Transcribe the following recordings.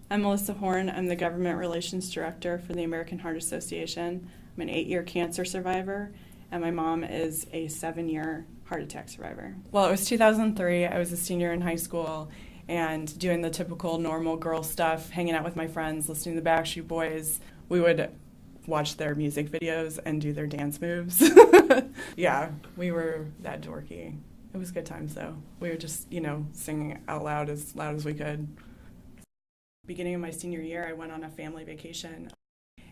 I'm Melissa Horn. I'm the Government Relations Director for the American Heart Association. I'm an 8-year cancer survivor, and my mom is a 7-year heart attack survivor. Well, it was 2003. I was a senior in high school and doing the typical normal girl stuff, hanging out with my friends, listening to the Backstreet Boys. We would watch their music videos and do their dance moves. Yeah, we were that dorky. It was good times, though. We were just, singing out loud as we could. Beginning of my senior year, I went on a family vacation,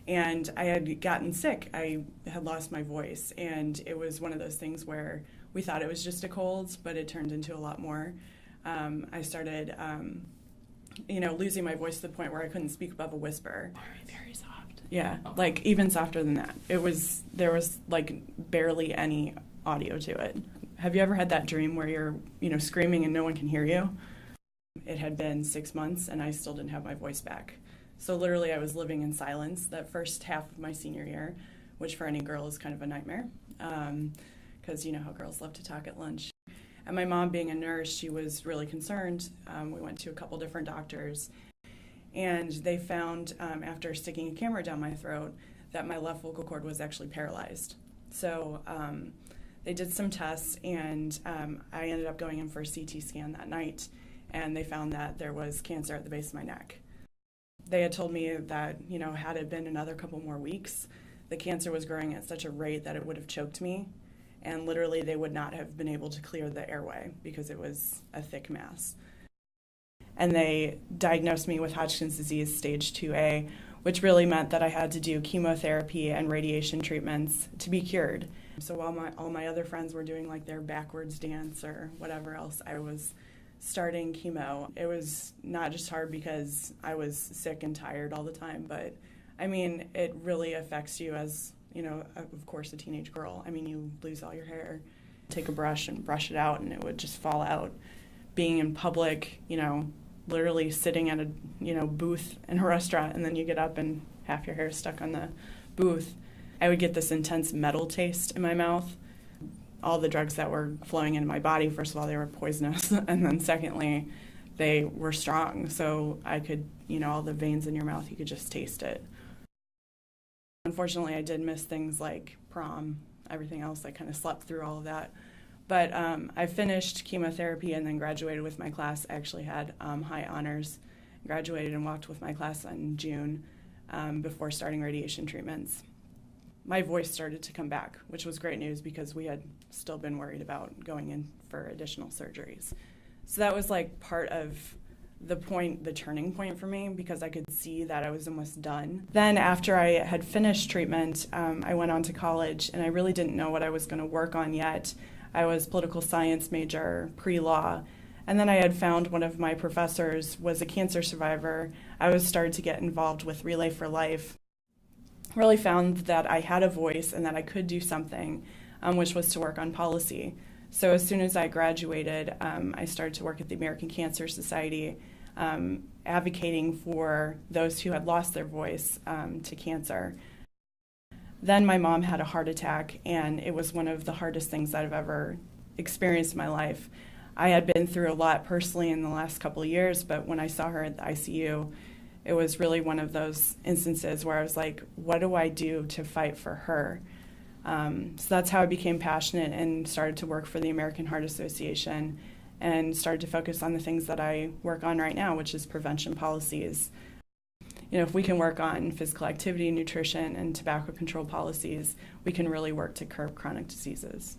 and I had gotten sick. I had lost my voice, and it was one of those things where we thought it was just a cold, but it turned into a lot more. I started, losing my voice to the point where I couldn't speak above a whisper. Very, very soft. Yeah, like even softer than that. There was like barely any audio to it. Have you ever had that dream where you're, screaming and no one can hear you? It had been 6 months and I still didn't have my voice back. So literally I was living in silence that first half of my senior year, which for any girl is kind of a nightmare, because you know how girls love to talk at lunch. And my mom, being a nurse, she was really concerned. We went to a couple different doctors, and they found, after sticking a camera down my throat, that my left vocal cord was actually paralyzed. So they did some tests, and I ended up going in for a CT scan that night, and they found that there was cancer at the base of my neck. They had told me that, had it been another couple more weeks, the cancer was growing at such a rate that it would have choked me, and literally they would not have been able to clear the airway because it was a thick mass. And they diagnosed me with Hodgkin's disease stage 2A, which really meant that I had to do chemotherapy and radiation treatments to be cured. So while all my other friends were doing like their backwards dance or whatever else, I was starting chemo. It was not just hard because I was sick and tired all the time, but I mean, it really affects you as, of course, a teenage girl. I mean, you lose all your hair. Take a brush and brush it out and it would just fall out. Being in public, literally sitting at a, booth in a restaurant, and then you get up and half your hair is stuck on the booth. I would get this intense metal taste in my mouth. All the drugs that were flowing into my body, first of all, they were poisonous, and then secondly, they were strong. So I could, all the veins in your mouth, you could just taste it. Unfortunately, I did miss things like prom. Everything else, I kind of slept through all of that. But I finished chemotherapy and then graduated with my class. I actually had high honors. Graduated and walked with my class in June before starting radiation treatments. My voice started to come back, which was great news because we had still been worried about going in for additional surgeries. So that was like part of the turning point for me, because I could see that I was almost done. Then after I had finished treatment, I went on to college, and I really didn't know what I was going to work on yet. I was political science major, pre-law, and then I had found one of my professors was a cancer survivor. I was started to get involved with Relay for Life. Really found that I had a voice and that I could do something, which was to work on policy. So as soon as I graduated, I started to work at the American Cancer Society, advocating for those who had lost their voice to cancer. Then my mom had a heart attack, and it was one of the hardest things that I've ever experienced in my life. I had been through a lot personally in the last couple of years, but when I saw her at the ICU, it was really one of those instances where I was like, what do I do to fight for her? So that's how I became passionate and started to work for the American Heart Association and started to focus on the things that I work on right now, which is prevention policies. If we can work on physical activity, nutrition, and tobacco control policies, we can really work to curb chronic diseases.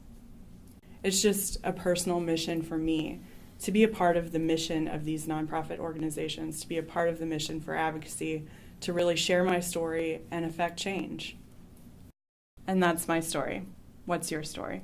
It's just a personal mission for me to be a part of the mission of these nonprofit organizations, to be a part of the mission for advocacy, to really share my story and affect change. And that's my story. What's your story?